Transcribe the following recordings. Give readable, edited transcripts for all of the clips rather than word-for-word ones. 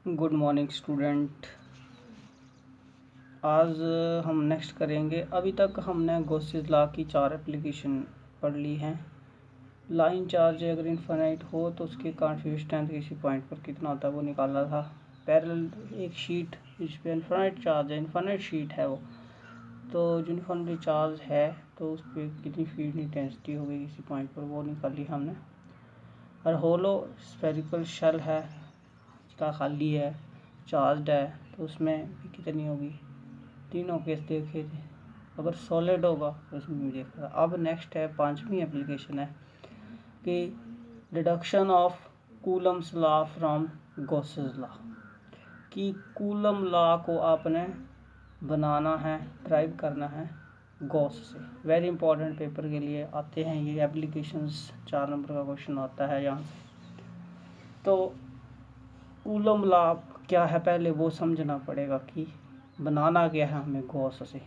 Good morning student. आज हम next करेंगे। अभी तक हमने गॉसेस लॉ की 4 एप्लीकेशन पढ़ ली हैं। लाइन चार्ज अगर इनफाइनाइट हो तो उसके कॉन्फिगरेशन स्ट्रेंथ किसी पॉइंट पर कितना होता है वो निकालना था। पैरेलल एक शीट जिस पे इनफाइनाइट चार्ज है, इनफाइनाइट शीट है वो, तो जो इनफाइनाइट चार्ज है तो उस पर कितनी फील्ड इंटेंसिटी होगी किसी पॉइंट पर वो निकाली हमने। और होलो स्फेरिकल शेल है का खाली है, चार्ज है, तो उसमें भी कितनी होगी। तीनों केस देखे थे। अगर सॉलिड होगा तो उसमें भी देखा था। अब नेक्स्ट है 5वीं एप्लीकेशन है कि deduction of Coulomb's law from Gauss's law. कि कूलम लॉ को आपने बनाना है, ड्राइव करना है गॉस से। वेरी इंपॉर्टेंट पेपर के लिए आते हैं ये एप्लीकेशंस। 4 नंबर का क्वेश्चन आता है यहाँ से। तो कूलम लॉ क्या है पहले वो समझना पड़ेगा कि बनाना क्या है हमें गॉस से।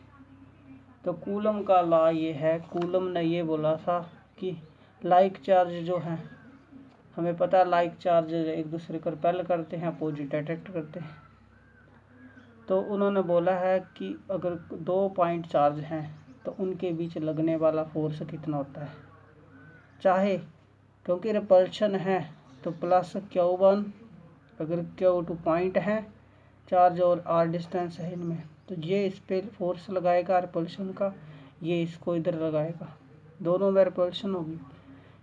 तो कूलम का लॉ ये है, कूलम ने ये बोला था कि लाइक चार्ज जो है, हमें पता है लाइक चार्ज एक दूसरे को रिपेल करते हैं, अपोजिट अट्रैक्ट करते हैं। तो उन्होंने बोला है कि अगर 2 पॉइंट चार्ज हैं तो उनके बीच लगने वाला फोर्स कितना होता है। चाहे क्योंकि रिपल्शन है तो प्लस Q1, अगर Q2 पॉइंट है चार्ज और R डिस्टेंस है इनमें, तो ये इस पर फोर्स लगाएगा रिपल्शन का, ये इसको इधर लगाएगा, दोनों में रिपल्शन होगी।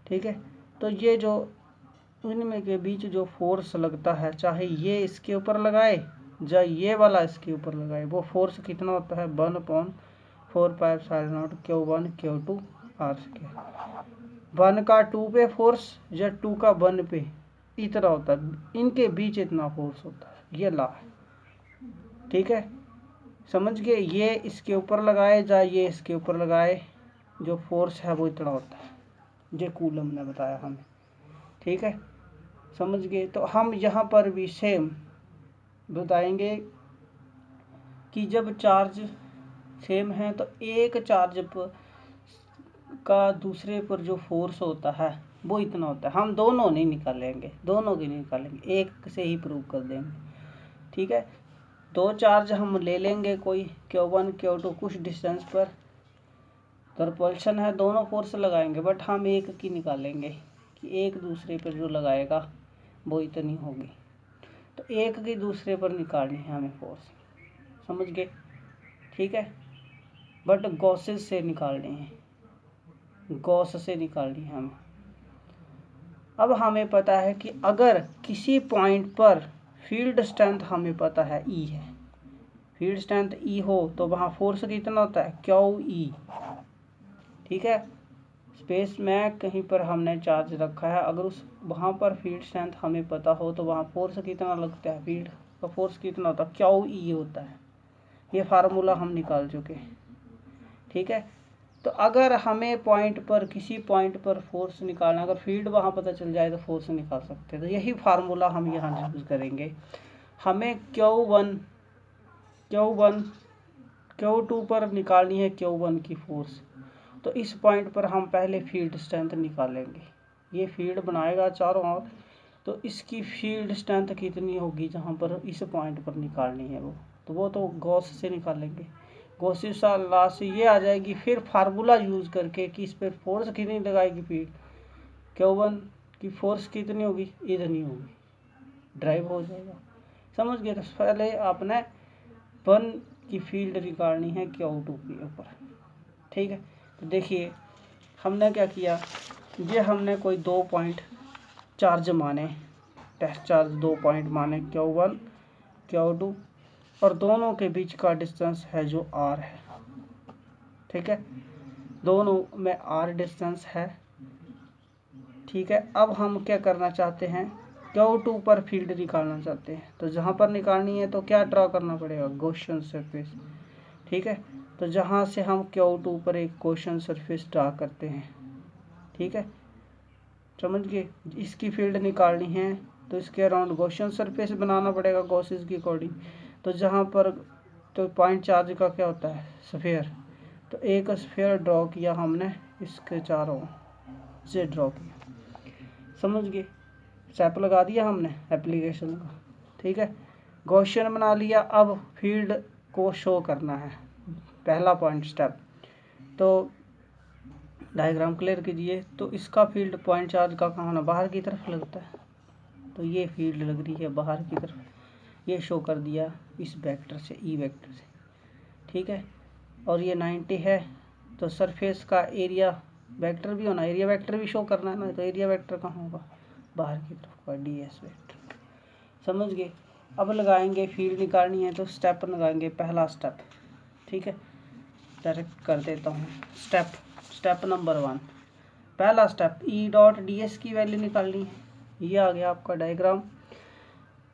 ठीक है, तो ये जो इनमें के बीच जो फोर्स लगता है, चाहे ये इसके ऊपर लगाए या ये वाला इसके ऊपर लगाए, वो फोर्स कितना होता है 1/4πε0 Q1 Q2 R²। 1 का 2 पे फोर्स या 2 का 1 पे इतना होता है, इनके बीच इतना फोर्स होता है, ये लॉ है। ठीक है, समझ गए। ये इसके ऊपर लगाए या ये इसके ऊपर लगाए, जो फोर्स है वो इतना होता है, ये कूलम ने बताया हमें। ठीक है, समझ गए। तो हम यहाँ पर भी सेम बताएंगे कि जब चार्ज सेम है तो एक चार्ज का दूसरे पर जो फोर्स होता है वो इतना होता है। हम दोनों नहीं निकालेंगे, दोनों की नहीं निकालेंगे, एक से ही प्रूव कर देंगे। ठीक है, 2 चार्ज हम ले लेंगे कोई Q1 Q2 कुछ डिस्टेंस पर, तो रिपल्शन है, दोनों फोर्स लगाएंगे, बट हम एक की निकालेंगे कि एक दूसरे पर जो लगाएगा वो इतनी होगी। तो एक की दूसरे पर निकालनी है हमें फोर्स, समझ गए। ठीक है, बट गॉसेस से निकालनी है, गॉस से निकालनी है हमें। अब हमें पता है कि अगर किसी पॉइंट पर फील्ड स्ट्रेंथ हमें पता है E है, फील्ड स्ट्रेंथ E हो तो वहाँ फोर्स कितना होता है QE। ठीक है, स्पेस में कहीं पर हमने चार्ज रखा है, अगर उस वहाँ पर फील्ड स्ट्रेंथ हमें पता हो तो वहाँ फोर्स कितना लगता है, फील्ड का फोर्स कितना होता है QE होता है। ये फार्मूला हम निकाल चुके हैं। ठीक है, तो अगर हमें पॉइंट पर किसी पॉइंट पर फोर्स निकालना, अगर फील्ड वहाँ पता चल जाए तो फोर्स निकाल सकते हैं। तो यही फार्मूला हम यहाँ यूज़ करेंगे। हमें Q1 Q2 पर निकालनी है Q1 की फोर्स, तो इस पॉइंट पर हम पहले फील्ड स्ट्रेंथ निकालेंगे। ये फील्ड बनाएगा चारों ओर, तो इसकी फील्ड स्ट्रेंथ कितनी होगी जहाँ पर इस पॉइंट पर निकालनी है वो तो गॉस से निकालेंगे। गॉसेस लॉ से ये आ जाएगी, फिर फार्मूला यूज़ करके कि इस पर फोर्स कितनी लगाएगी फील्ड, Q1 की फोर्स कितनी होगी, इतनी होगी, ड्राइव हो जाएगा। समझ गए। तो पहले आपने 1 की फील्ड निकालनी है Q2 के ऊपर। ठीक है, तो देखिए हमने क्या किया, ये हमने कोई 2 पॉइंट चार्ज माने, टेस्ट चार्ज 2 पॉइंट माने Q1 Q2, और दोनों के बीच का डिस्टेंस है जो R है। ठीक है, दोनों में R डिस्टेंस है। ठीक है, अब हम क्या करना चाहते हैं, Q2 पर फील्ड निकालना चाहते हैं, तो जहाँ पर निकालनी है तो क्या ड्रा करना पड़ेगा, गॉसियन सरफेस। ठीक है, तो जहाँ से हम Q2 पर एक गॉसियन सरफेस ड्रा करते हैं। ठीक है, समझ गए। इसकी फील्ड निकालनी है तो इसके अराउंड गॉसियन सरफेस बनाना पड़ेगा गॉसेस की अकॉर्डिंग। तो जहाँ पर तो पॉइंट चार्ज का क्या होता है, स्फीयर, तो एक स्फीयर ड्रॉ किया हमने, इसके चारों से ड्रॉ किया। समझ गए, स्टेप लगा दिया हमने एप्लीकेशन का। ठीक है, गॉसियन बना लिया। अब फील्ड को शो करना है, पहला पॉइंट स्टेप। तो डायग्राम क्लियर कीजिए। तो इसका फील्ड पॉइंट चार्ज का कहाँ होना, बाहर की तरफ लगता है, तो ये फील्ड लग रही है बाहर की तरफ, ये शो कर दिया इस वेक्टर से, ई वेक्टर से, ठीक है। और ये 90 है, तो सरफेस का एरिया वेक्टर भी होना, एरिया वेक्टर भी शो करना है ना, तो एरिया वेक्टर कहाँ होगा, बाहर की तरफ का, ds वेक्टर। समझ गए। अब लगाएंगे, फील्ड निकालनी है तो स्टेप लगाएंगे, पहला स्टेप, ठीक है। डायरेक्ट कर देता हूँ स्टेप नंबर 1। पहला स्टेप, ई डॉट डी एस की वैल्यू निकालनी है। ये आ गया आपका डायग्राम।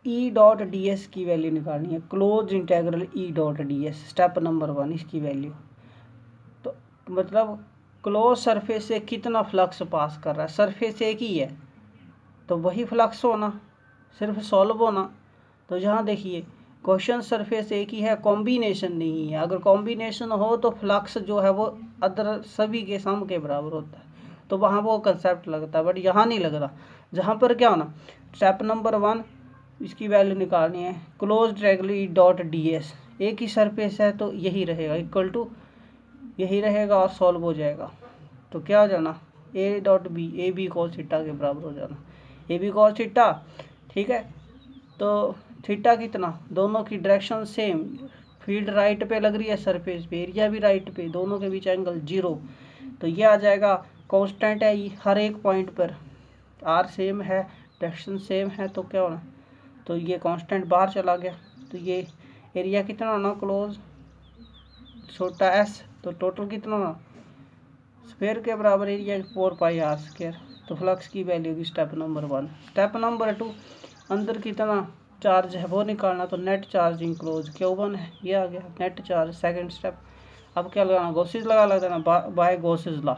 ई डॉट डी एस की वैल्यू निकालनी है, क्लोज इंटेग्रल ई dot D S, step number 1 इसकी वैल्यू। तो मतलब क्लोज सरफेस से कितना फ्लक्स पास कर रहा है, सरफेस एक ही है तो वही फ्लक्स होना, सिर्फ सॉल्व होना। तो यहाँ देखिए क्वेश्चन सरफेस एक ही है, कॉम्बिनेशन नहीं है। अगर कॉम्बिनेशन हो तो फ्लक्स जो है वो अदर सभी के सम के बराबर होता है, तो वहाँ वो कंसेप्ट लगता है, बट यहाँ नहीं लग रहा। जहाँ पर क्या होना, स्टेप नंबर 1 इसकी वैल्यू निकालनी है, close integral dot D S, एक ही सरफेस है तो यही रहेगा, इक्वल टू यही रहेगा और सॉल्व हो जाएगा। तो क्या हो जाना, A dot B, A B cos theta के बराबर हो जाना, ए बी कॉस थीटा, ठीक है। तो थीटा कितना, दोनों की डायरेक्शन सेम, फील्ड राइट पे लग रही है सरफेस पे, एरिया भी राइट पे, दोनों के बीच एंगल 0। तो ये आ जाएगा, कांस्टेंट है हर एक पॉइंट पर, आर सेम है, डायरेक्शन सेम है, तो क्या होना, तो ये कांस्टेंट बाहर चला गया। तो ये एरिया कितना होना, क्लोज छोटा एस, तो टोटल कितना होना, स्क्वायर के बराबर एरिया 4 पाई आर स्क्वायर। तो फ्लक्स की वैल्यू की स्टेप नंबर 1। स्टेप नंबर 2, अंदर कितना चार्ज है वो निकालना, तो नेट चार्ज इंक्लोज Q1 है, ये आ गया नेट चार्ज। सेकंड स्टेप, अब क्या लगाना, गॉसेस लगा देना, बाय गॉसेस लॉ।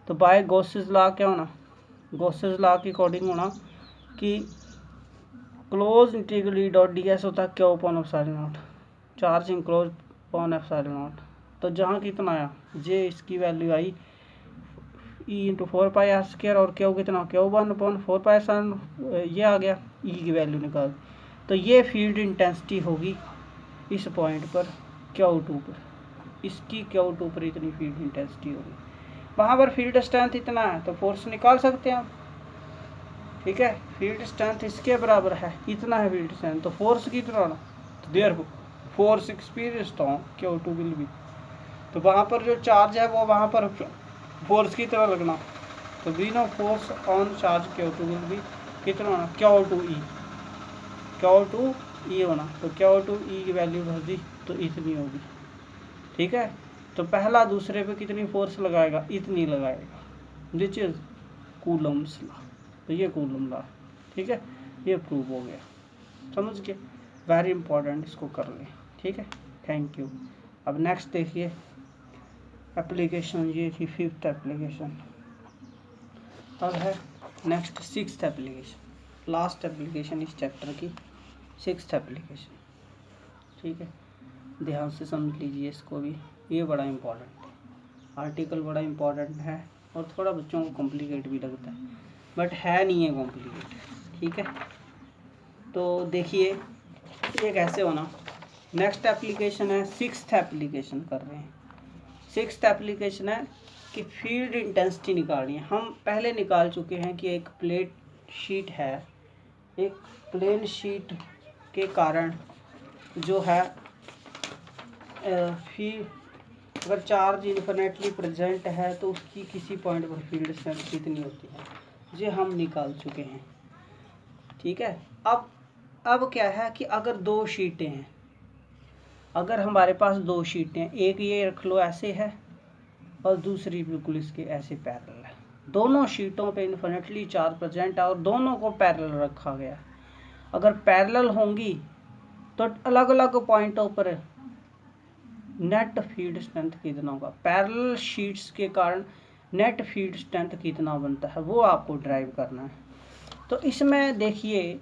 तो बाय गॉसेस लॉ क्या होना, गॉसेस लॉ के अकॉर्डिंग होना कि closed integral E dot D S होता है Q upon epsilon naught, charge enclose upon epsilon naught. तो जहाँ कितना आया, जे इसकी वैल्यू आई E into 4 pi r square, और Q कितना, Q1 अपॉन 4 पाई एप्सिलॉन, ये आ गया, ई की वैल्यू निकाल। तो ये फील्ड इंटेंसिटी होगी इस पॉइंट पर Q2 पर, इसकी Q2 पर इतनी फील्ड इंटेंसिटी होगी। वहाँ पर फील्ड स्ट्रेंथ इतना है तो फोर्स निकाल सकते हैं आप, ठीक है। फील्ड स्ट्रेंथ इसके बराबर है, इतना है फील्ड स्ट्रेंथ, तो फोर्स कितना होना, तो देयर फोर्स एक्सपीरियंस्ड हो Q2 विल बी। तो वहाँ पर जो चार्ज है वो वहाँ पर फोर्स की तरह लगना, तो बिना force on charge Q2 will be कितना होना, Q2E होना। तो Q2E की वैल्यू भर दी तो इतनी होगी, ठीक है। तो पहला दूसरे पे कितनी फोर्स लगाएगा, इतनी लगाएगा, विच इज कूलम्स लॉ। तो ये कूलम लॉ, ठीक है, ये प्रूव हो गया, समझ गए। वेरी इंपॉर्टेंट, इसको कर लें, ठीक है। Thank you. अब नेक्स्ट देखिए एप्लीकेशन, ये थी 5th एप्लीकेशन। अब है next 6th application, last application इस चैप्टर की, 6th एप्लीकेशन, ठीक है। ध्यान से समझ लीजिए इसको भी, ये बड़ा इम्पोर्टेंट है, आर्टिकल बड़ा इम्पोर्टेंट है और थोड़ा बच्चों को कॉम्प्लिकेट भी लगता है, बट है नहीं है कॉम्प्लिकेट, ठीक है। तो देखिए ये कैसे होना, नेक्स्ट एप्लीकेशन है 6th एप्लीकेशन कर रहे हैं। 6th एप्लीकेशन है कि फील्ड इंटेंसिटी निकालनी है। हम पहले निकाल चुके हैं कि एक प्लेट शीट है, एक प्लेन शीट के कारण जो है अगर चार्ज इन्फिनेटली प्रेजेंट है तो उसकी किसी पॉइंट पर फील्ड स्ट्रेंथ कितनी होती है, ये हम निकाल चुके हैं, ठीक है। अब क्या है कि अगर 2 शीटें हैं, अगर हमारे पास 2 शीटें, एक ये रख लो ऐसे है और दूसरी बिल्कुल इसके ऐसे पैरेलल है, दोनों शीटों पे इन्फिनेटली चार्ज प्रेजेंट है और दोनों को पैरेलल रखा गया। अगर पैरेलल होंगी तो अलग अलग पॉइंटों पर नेट फील्ड स्ट्रेंथ कितना होगा, पैरेलल शीट्स के कारण नेट फील्ड स्ट्रेंथ कितना बनता है वो आपको ड्राइव करना है। तो इसमें देखिए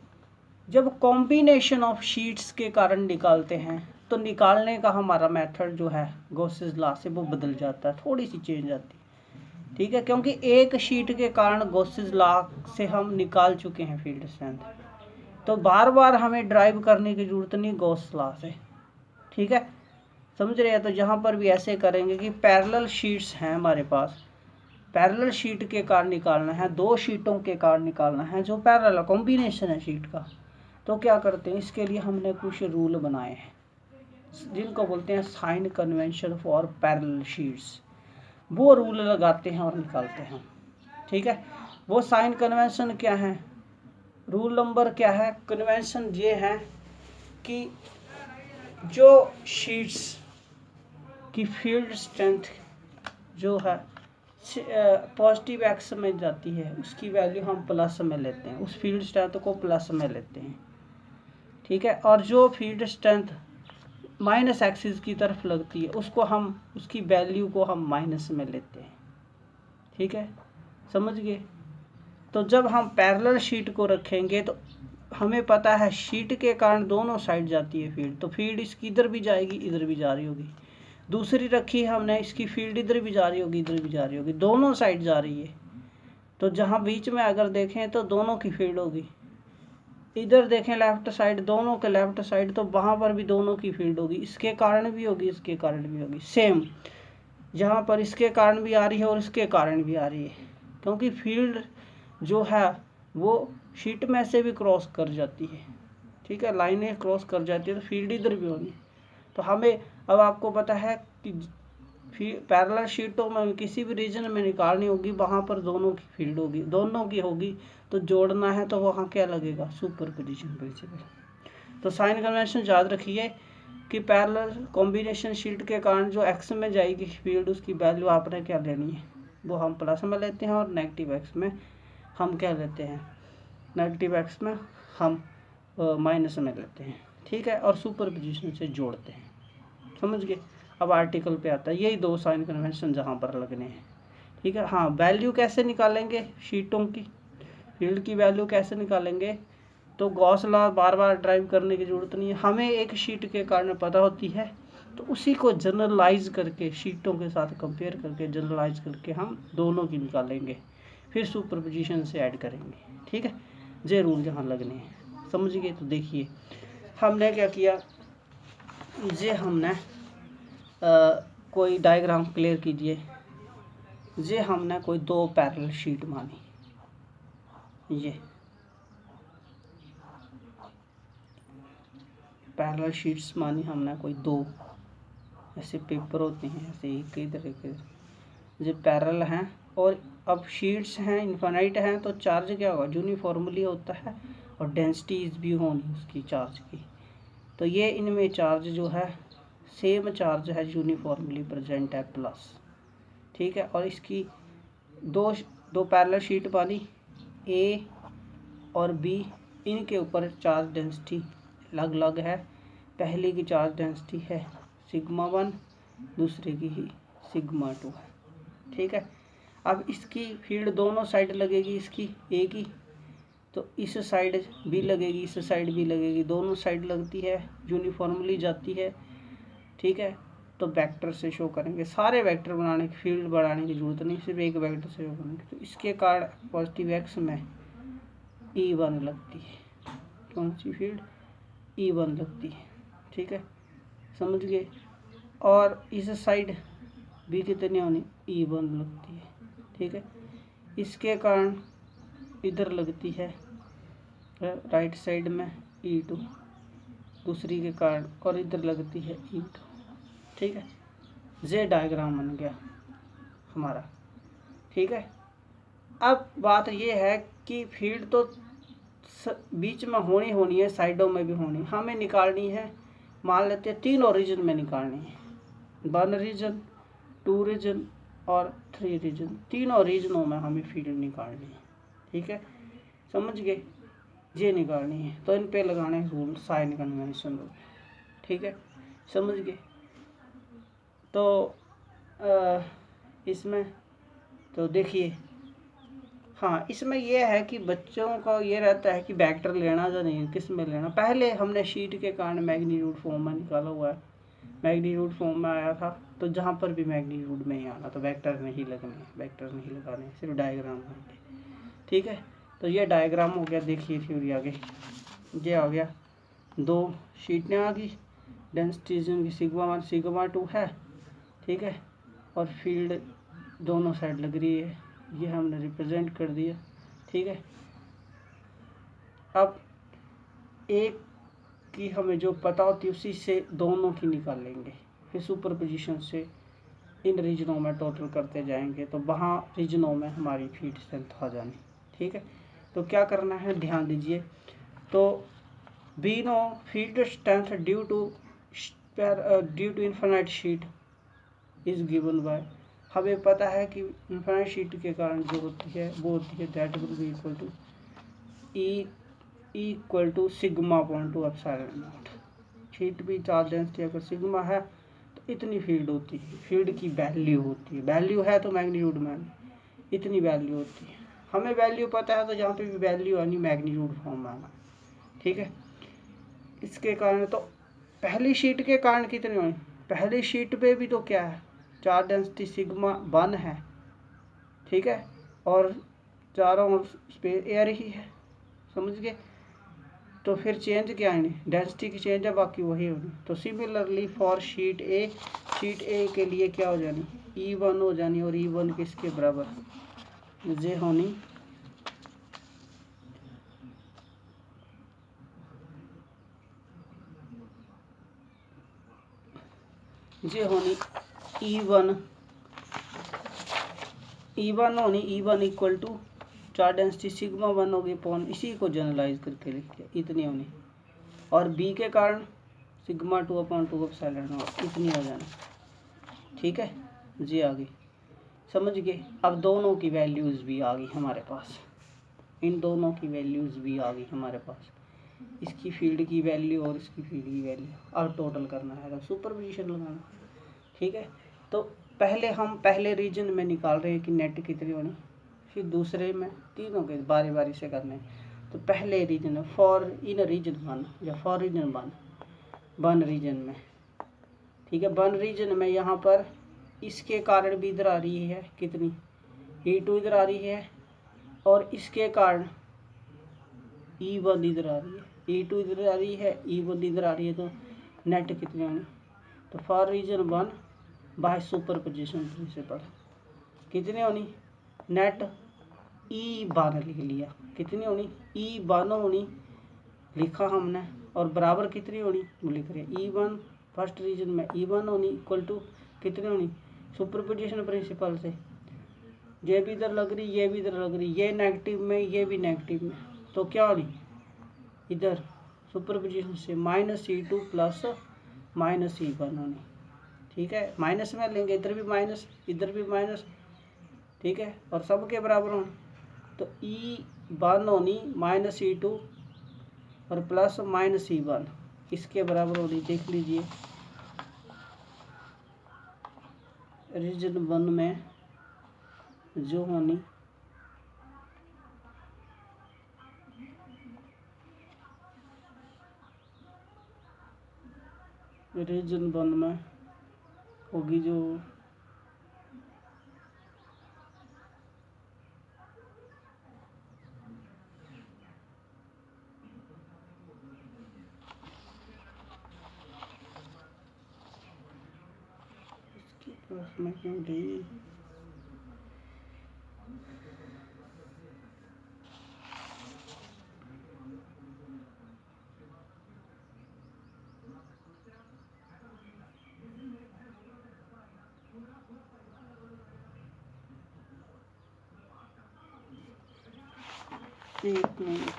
जब कॉम्बिनेशन ऑफ शीट्स के कारण निकालते हैं तो निकालने का हमारा मेथड जो है गॉसेस लॉ से वो बदल जाता है, थोड़ी सी चेंज आती है, ठीक है। क्योंकि एक शीट के कारण गॉसेस लॉ से हम निकाल चुके हैं फील्ड स्ट्रेंथ, तो बार बार हमें ड्राइव करने की जरूरत नहीं गॉस लॉ से, ठीक है, समझ रहे हैं। तो यहाँ पर भी ऐसे करेंगे कि पैरेलल शीट्स हैं हमारे पास, पैरेलल शीट के कारण निकालना है, दो शीटों के कारण निकालना है जो पैरेलल कॉम्बिनेशन है शीट का। तो क्या करते हैं, इसके लिए हमने कुछ रूल बनाए हैं जिनको बोलते हैं sign convention for parallel sheets. वो रूल लगाते हैं और निकालते हैं, ठीक है। वो साइन कन्वेंशन क्या है, रूल नंबर क्या है, कन्वेंशन ये है कि जो शीट्स की फील्ड स्ट्रेंथ जो है पॉजिटिव एक्स में जाती है उसकी वैल्यू हम प्लस में लेते हैं, उस फील्ड स्ट्रेंथ को प्लस में लेते हैं, ठीक है। और जो फील्ड स्ट्रेंथ माइनस एक्सिस की तरफ लगती है उसको हम उसकी वैल्यू को हम माइनस में लेते हैं, ठीक है, समझ गए। तो जब हम पैरेलल शीट को रखेंगे तो हमें पता है शीट के कारण दोनों साइड जाती है फील्ड, तो फील्ड इसकी इधर भी जाएगी इधर भी जा रही होगी। दूसरी रखी है हमने, इसकी फील्ड इधर भी जा रही होगी इधर भी जा रही होगी, दोनों साइड जा रही है। तो जहाँ बीच में अगर देखें तो दोनों की फील्ड होगी, इधर देखें लेफ्ट साइड, दोनों के लेफ्ट साइड, तो वहाँ पर भी दोनों की फील्ड होगी, इसके कारण भी होगी इसके कारण भी होगी। सेम जहाँ पर इसके कारण भी आ रही है और इसके कारण भी आ रही है, क्योंकि फील्ड जो है वो शीट में से भी क्रॉस कर जाती है, ठीक है, लाइनें क्रॉस कर जाती है, तो फील्ड इधर भी होगी। तो हमें अब आपको पता है कि पैरेलल शीटों में किसी भी रीजन में निकालनी होगी, वहाँ पर दोनों की फील्ड होगी, दोनों की होगी, तो जोड़ना है तो वहाँ क्या लगेगा, सुपरपोजिशन प्रिंसिपल। तो साइन कन्वेंशन याद रखिए कि पैरेलल कॉम्बिनेशन शीट के कारण जो एक्स में जाएगी फील्ड उसकी वैल्यू आपने क्या लेनी है, वो हम प्लस में लेते हैं, और नेगेटिव एक्स में हम क्या लेते हैं, नेगेटिव एक्स में हम माइनस में लेते हैं, ठीक है, और सुपरपोजिशन से जोड़ते हैं, समझ गए। अब आर्टिकल पे आता है, यही दो साइन कन्वेंशन जहाँ पर लगने हैं, ठीक है। हाँ, वैल्यू कैसे निकालेंगे शीटों की, फील्ड की वैल्यू कैसे निकालेंगे, तो गॉस लॉ बार बार ड्राइव करने की ज़रूरत नहीं है, हमें एक शीट के कारण पता होती है, तो उसी को जनरलाइज करके शीटों के साथ कंपेयर करके जनरलाइज करके हम दोनों की निकालेंगे, फिर सुपरपोजिशन से ऐड करेंगे, ठीक है। ये रूल जहाँ लगने हैं, समझ गए। तो देखिए हमने क्या किया, ये हमने कोई डायग्राम क्लियर कीजिए, ये हमने कोई दो पैरेलल शीट मानी, ये पैरेलल शीट्स मानी हमने कोई दो, ऐसे पेपर होते हैं ऐसे एक इधर एक इधर, ये पैरेलल हैं, और अब शीट्स हैं इनफाइनाइट हैं, तो चार्ज क्या होगा, यूनिफॉर्मली होता है, और डेंसिटीज भी होनी उसकी चार्ज की। तो ये इनमें चार्ज जो है सेम चार्ज है, यूनिफॉर्मली प्रेजेंट है प्लस, ठीक है। और इसकी दो पैरेलल शीट पानी, ए और बी, इनके ऊपर चार्ज डेंसिटी अलग अलग है। पहले की चार्ज डेंसिटी है सिग्मा 1, दूसरे की ही सिग्मा 2 है, ठीक है। अब इसकी फील्ड दोनों साइड लगेगी, इसकी ए की, तो इस साइड भी लगेगी इस साइड भी लगेगी, दोनों साइड लगती है, यूनिफॉर्मली जाती है, ठीक है। तो वेक्टर से शो करेंगे, सारे वेक्टर बनाने की फील्ड बढ़ाने की जरूरत नहीं, सिर्फ एक वेक्टर से शो करेंगे। तो इसके कारण पॉजिटिव एक्स में E1 लगती है, कौन सी फील्ड, E1 लगती है, ठीक है, समझ गए। और इस साइड भी कितनी होनी, E1 लगती है, ठीक है। इसके कारण इधर लगती है राइट साइड में E2, दूसरी के कारण, और इधर लगती है E2, ठीक है। ये डायग्राम बन गया हमारा, ठीक है। अब बात ये है कि फील्ड तो बीच में होनी है, साइडों में भी होनी, हमें निकालनी है, मान लेते हैं 3 रीजन में निकालनी है, 1 रीजन, 2 रीजन और 3 रीजन, तीनों रीजनों में हमें फील्ड निकालनी है, ठीक है, समझ गए, ये निकालनी है। तो इन पे लगाने रूल साइन कन्वेंशन रूल, ठीक है, समझ गए। तो इसमें तो देखिए, हाँ, इसमें यह है कि बच्चों का ये रहता है कि वेक्टर लेना या नहीं, किस में लेना। पहले हमने शीट के कारण मैग्नीट्यूड फॉर्म में निकाला हुआ है, मैग्नीट्यूड फॉर्म में आया था, तो जहाँ पर भी मैग्नीट्यूड में ही आना, तो वेक्टर नहीं लगने, वेक्टर नहीं लगाने, सिर्फ डायग्राम होंगे, ठीक है। तो ये डायग्राम हो गया, देखिए थ्योरी आगे। ये आ गया, 2 शीटें आ गई, डेंसिटी रीजन की सिग्मा 1 सिग्मा 2 है, ठीक है, और फील्ड दोनों साइड लग रही है, ये हमने रिप्रेजेंट कर दिया, ठीक है। अब एक की हमें जो पता होती है उसी से दोनों की निकालेंगे, फिर सुपरपोजिशन से इन रीजनों में टोटल करते जाएंगे, तो वहाँ रीजनों में हमारी फील्ड स्ट्रेंथ आ जानी, ठीक है। तो क्या करना है, ध्यान दीजिए। तो we know field strength due to infinite sheet is given by, हमें पता है कि इन्फिनिट शीट के कारण जो होती है वो होती है that will be equal to equal to sigma upon two epsilon naught. Sheet भी चार्ज डेंसिटी अगर सिग्मा है तो इतनी फील्ड होती है, फील्ड की वैल्यू होती है, वैल्यू है तो मैग्नीट्यूड में इतनी वैल्यू होती है, हमें वैल्यू पता है तो जहाँ पे भी वैल्यू आनी मैग्नीट्यूड फॉर्म में आना, ठीक है। इसके कारण तो पहली शीट के कारण कितनी होनी, पहली शीट पे भी तो क्या है, चार्ज डेंसिटी सिग्मा 1 है, ठीक है, और चारों स्पेस एयर ही है, समझ गए। तो फिर चेंज क्या है, डेंसिटी की चेंज है, बाकी वही होनी। तो सिमिलरली फॉर शीट ए के लिए क्या हो जानी, E1 हो जानी, और E1 किसके बराबर, जे होनी E1 होनी, E1 equal to charge density sigma 1 होगी अपॉन, इसी को जनरलाइज करके लिख लिया, इतनी होनी, और बी के कारण सिग्मा 2 अपॉन 2 एप्सिलॉन नॉट इतनी हो जानी, ठीक है जी, आ गई, समझ गए। अब दोनों की वैल्यूज़ भी आ गई हमारे पास, इन दोनों की वैल्यूज़ भी आ गई हमारे पास, इसकी फील्ड की वैल्यू और इसकी फील्ड की वैल्यू, अब टोटल करना है तो सुपरपोजिशन लगाना, ठीक है। तो पहले हम पहले रीजन में निकाल रहे हैं कि नेट कितनी होनी, फिर दूसरे में, तीनों के बारी बारी से करने। तो पहले रीजन में फॉर इन रीजन 1 या फॉर रीजन 1 रीजन में, ठीक है, 1 रीजन में यहाँ पर इसके कारण भी इधर आ रही है कितनी, E2 इधर आ रही है, और इसके कारण E1 इधर आ रही है, E2 इधर आ रही है, E1 इधर आ रही है, तो नेट कितनी होनी। तो for region 1 by superposition principle कितनी होनी, नेट E1 लिख लिया, कितनी होनी, E1 होनी लिखा हमने, और बराबर कितनी होनी वो लिख रहे हैं, E1 फर्स्ट रीजन में E1 होनी इक्वल टू कितनी होनी, सुपरपोजिशन प्रिंसिपल से ये भी इधर लग रही, ये भी इधर लग रही, ये नेगेटिव में ये भी नेगेटिव में, तो क्या होनी, इधर सुपरपोजिशन से -E2 प्लस -E1 होनी, ठीक है, माइनस में लेंगे, इधर भी माइनस इधर भी माइनस, ठीक है, और सब के बराबर होनी, तो E1 होनी -E2 और प्लस -E1 इसके बराबर होनी, देख लीजिए रीजन 1 में जो होनी रीजन 1 में होगी जो इसकी प्लस में क्यों दी, एक मिनट,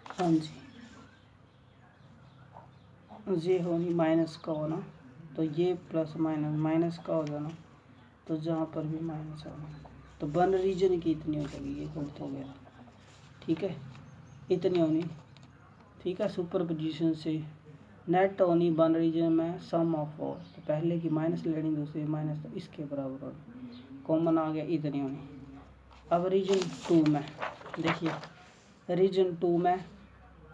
हाँ जी, ये होनी माइनस का होना, तो ये प्लस माइनस माइनस का हो जाना, तो जहाँ पर भी माइनस होना, तो 1 रीजन की इतनी हो जाएगी, ये गलत हो गया, ठीक है, इतनी होनी, ठीक है। सुपरपोजिशन से नेट होनी 1 रीजन में सम ऑफ ऑल, तो पहले की माइनस लेनी, दूसरी माइनस, तो इसके बराबर होनी, कॉमन आ गया, इतनी होनी। अब रीजन 2 में देखिए, रीजन 2 में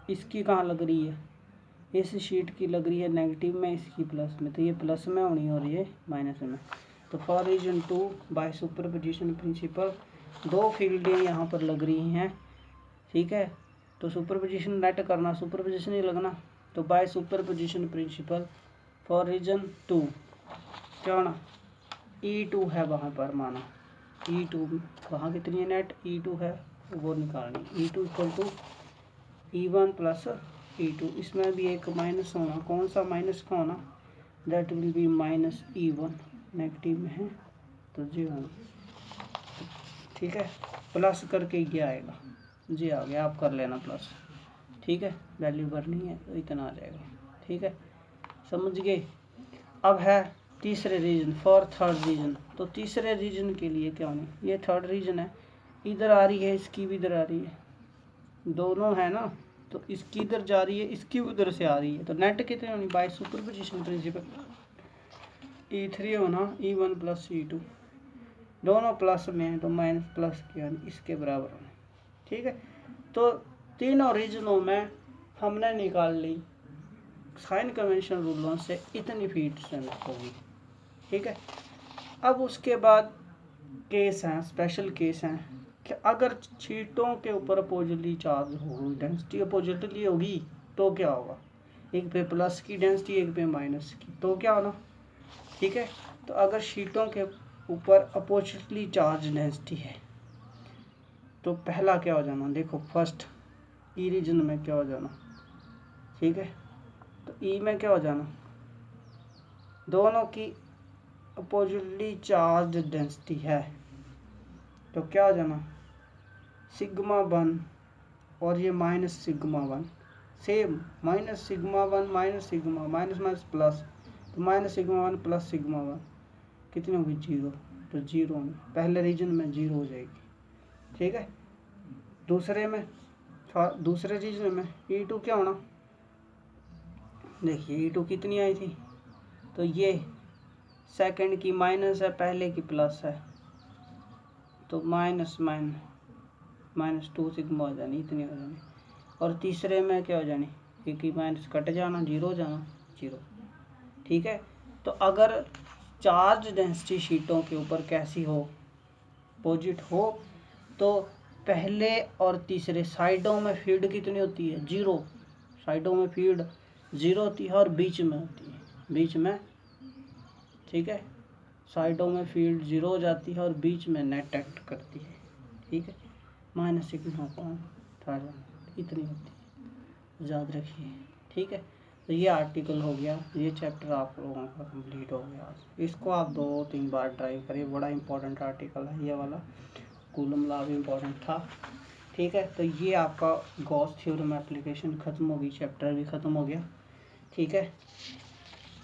इसकी कहाँ लग रही है, इस शीट की लग रही है नेगेटिव में, इसकी प्लस में, तो ये प्लस में होनी हो रही है माइनस में। तो for region 2 by superposition principle दो फील्डें यहाँ पर लग रही हैं, ठीक है। तो सुपरपोजिशन नेट करना, सुपरपोजिशन ही लगना, तो by superposition principle for region 2 क्या होना, E2 है वहाँ पर, माना E2 वहाँ कितनी है नेट, E2 है वो निकालनी, E2 equal to E1 plus E2, इसमें भी एक माइनस होना, कौन सा माइनस का होना, that will B minus E1, negative में है तो जी होना, ठीक है। प्लस करके ये आएगा, जी आ गया, आप कर लेना प्लस, ठीक है, वैल्यू भरनी है तो इतना आ जाएगा, ठीक है, समझ गए। अब है तीसरे रीजन, फॉर थर्ड रीजन, तो तीसरे रीजन के लिए क्या होनी, ये थर्ड रीजन है, इधर आ रही है, इसकी भी इधर आ रही है, दोनों है ना, तो इसकी इधर जा रही है, इसकी उधर से आ रही है, तो नेट कितनी होनी, बाय सुपरपोजिशन प्रिंसिपल E3 होना E1 प्लस E2, दोनों प्लस में है तो माइनस प्लस की होनी, इसके बराबर होना, ठीक है। तो तीनों रीजनों में हमने निकाल ली साइन कन्वेंशन रूलों से इतनी फील्ड स्ट्रेंथ होगी, ठीक है। अब उसके बाद केस हैं, स्पेशल केस हैं कि अगर शीटों के ऊपर अपोजिटली चार्ज हो, डेंसिटी अपोजिटली होगी तो क्या होगा, एक पे प्लस की डेंसिटी एक पे माइनस की, तो क्या होना, ठीक है। तो अगर शीटों के ऊपर अपोजिटली चार्ज डेंसिटी है तो पहला क्या हो जाना, देखो फर्स्ट ई रीजन में क्या हो जाना, ठीक है। तो ई में क्या हो जाना, दोनों की अपोजिटली चार्ज डेंसिटी है तो क्या हो जाना, सिग्मा 1 और ये minus sigma 1, same minus sigma 1 minus sigma minus minus plus, तो माइनस सिग्मा 1 प्लस सिग्मा 1 कितनी होगी, 0, तो 0 में पहले रीजन में 0 हो जाएगी, ठीक है। दूसरे रीजन में E2 क्या होना, देखिए E2 कितनी आई थी, तो ये सेकंड की माइनस है, पहले की प्लस है, तो माइनस माइनस 2 सिग्मा हो जानी, इतनी हो जानी। और तीसरे में क्या हो जानी, एक ही माइनस कट जाना, 0 हो जाना, 0, ठीक है। तो अगर चार्ज डेंसिटी शीटों के ऊपर कैसी हो, अपोजिट हो, तो पहले और तीसरे साइडों में फील्ड कितनी होती है, 0, साइडों में फील्ड 0 होती है और बीच में होती है, बीच में, ठीक है, साइडों में फील्ड 0 हो जाती है और बीच में नेट एक्ट करती है, ठीक है, माइनस सिग्मा इतनी होती है, याद रखिए, ठीक है। तो ये आर्टिकल हो गया, ये चैप्टर आप लोगों का कंप्लीट हो गया, इसको आप 2-3 बार ड्राइव करिए, बड़ा इंपॉर्टेंट आर्टिकल है ये वाला, कूलम लॉ भी इम्पोर्टेंट था, ठीक है। तो ये आपका गॉस थ्योरम एप्लीकेशन ख़त्म होगी, चैप्टर भी ख़त्म हो गया, ठीक है।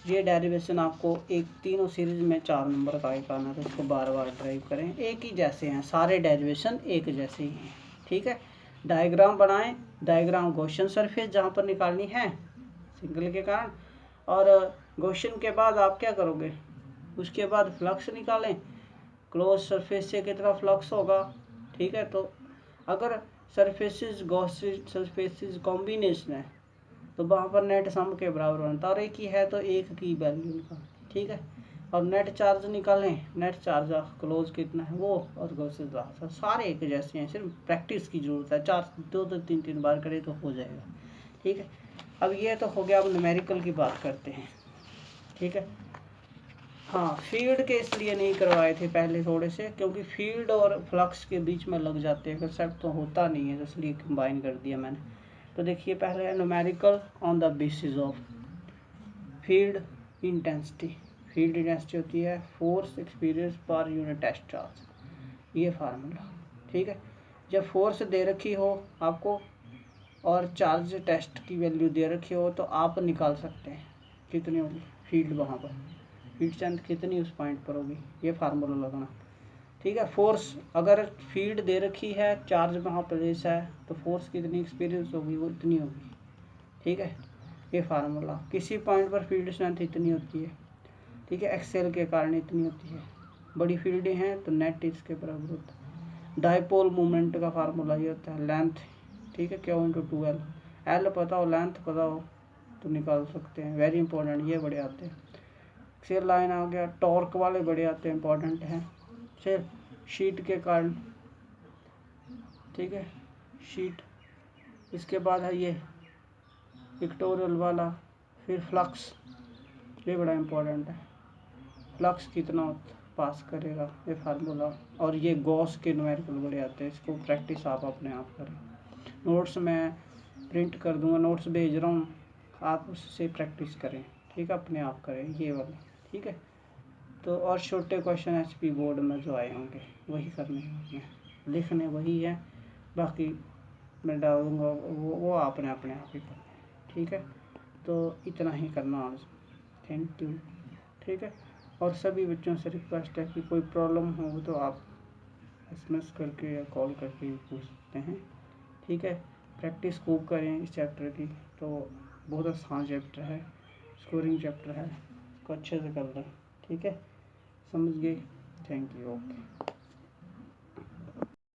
ये डेरिवेशन आपको एक तीनों सीरीज में 4 नंबर का एक आना, तो इसको बार बार ड्राइव करें, एक ही जैसे हैं सारे डेरिवेशन, एक जैसे ही हैं, ठीक है। डायग्राम बनाएं, डायग्राम गॉसियन सरफेस जहाँ पर निकालनी है सिंगल के कारण, और गॉसियन के बाद आप क्या करोगे, उसके बाद फ्लक्स निकालें, क्लोज सरफेस से कितना फ्लक्स होगा, ठीक है। तो अगर सरफेसेस गॉसियन सरफेसेस कॉम्बिनेशन है तो वहाँ पर नेट सम के बराबर बनता है, और एक ही है तो एक की वैल्यू निकाल, ठीक है। और नेट चार्ज निकालें, नेट चार्ज क्लोज कितना है वो, और गॉसियन लॉ, सारे एक जैसे हैं, सिर्फ प्रैक्टिस की ज़रूरत है, 2-3 बार करें तो हो जाएगा, ठीक है। अब ये तो हो गया, अब न्यूमेरिकल की बात करते हैं, ठीक है। हाँ, फील्ड के इसलिए नहीं करवाए थे पहले थोड़े से, क्योंकि फील्ड और फ्लक्स के बीच में लग जाते हैं, कंसेप्ट तो होता नहीं है, इसलिए कंबाइन कर दिया मैंने। तो देखिए पहले है numerical on the basis of field intensity, field intensity होती है force experience per unit test charge, ये फार्मूला, ठीक है। जब फोर्स दे रखी हो आपको और चार्ज टेस्ट की वैल्यू दे रखी हो तो आप निकाल सकते हैं कितनी होगी फील्ड, वहाँ पर फील्ड स्ट्रेंथ कितनी उस पॉइंट पर होगी, ये फार्मूला लगना, ठीक है। फोर्स अगर फील्ड दे रखी है, चार्ज वहाँ प्लेस है, तो फोर्स कितनी एक्सपीरियंस होगी, वो इतनी होगी, ठीक है। ये फार्मूला, किसी पॉइंट पर फील्ड स्ट्रेंथ इतनी होती है, ठीक है, एक्सेल के कारण इतनी होती है, बड़ी फील्डें हैं तो नेट इसके बराबर होता है। डाइपोल मूवमेंट का फार्मूला ये होता है लेंथ, ठीक है, Q × 2L, एल पता हो, लेंथ पता हो तो निकाल सकते हैं, वेरी इंपॉर्टेंट, ये बड़े आते हैं। फिर लाइन आ गया, टॉर्क वाले बड़े आते हैं, इंपॉर्टेंट हैं। फिर शीट के कारण, ठीक है, शीट। इसके बाद है ये इक्वेटोरियल वाला, फिर फ्लक्स, ये बड़ा इंपॉर्टेंट है, फ्लक्स कितना पास करेगा, ये फार्मूला। और ये गॉस के न्यूमेरिकल बड़े आते हैं, इसको प्रैक्टिस आप अपने आप करें। नोट्स मैं प्रिंट कर दूंगा, नोट्स भेज रहा हूँ, आप उससे प्रैक्टिस करें, ठीक है, अपने आप करें ये वाला, ठीक है। तो और छोटे क्वेश्चन HP बोर्ड में जो आए होंगे वही करने हैं, लिखने वही है, बाकी मैं डाल दूँगा, वो आपने अपने आप ही करना है, ठीक है। तो इतना ही करना आज, थैंक यू, ठीक है। और सभी बच्चों से रिक्वेस्ट है कि कोई प्रॉब्लम हो तो आप SMS करके या कॉल करके पूछ सकते हैं, ठीक है। प्रैक्टिस खूब करें इस चैप्टर की, तो बहुत आसान चैप्टर है, स्कोरिंग चैप्टर है, इसको अच्छे से कर लें, ठीक है, समझ गए, थैंक यू, ओके।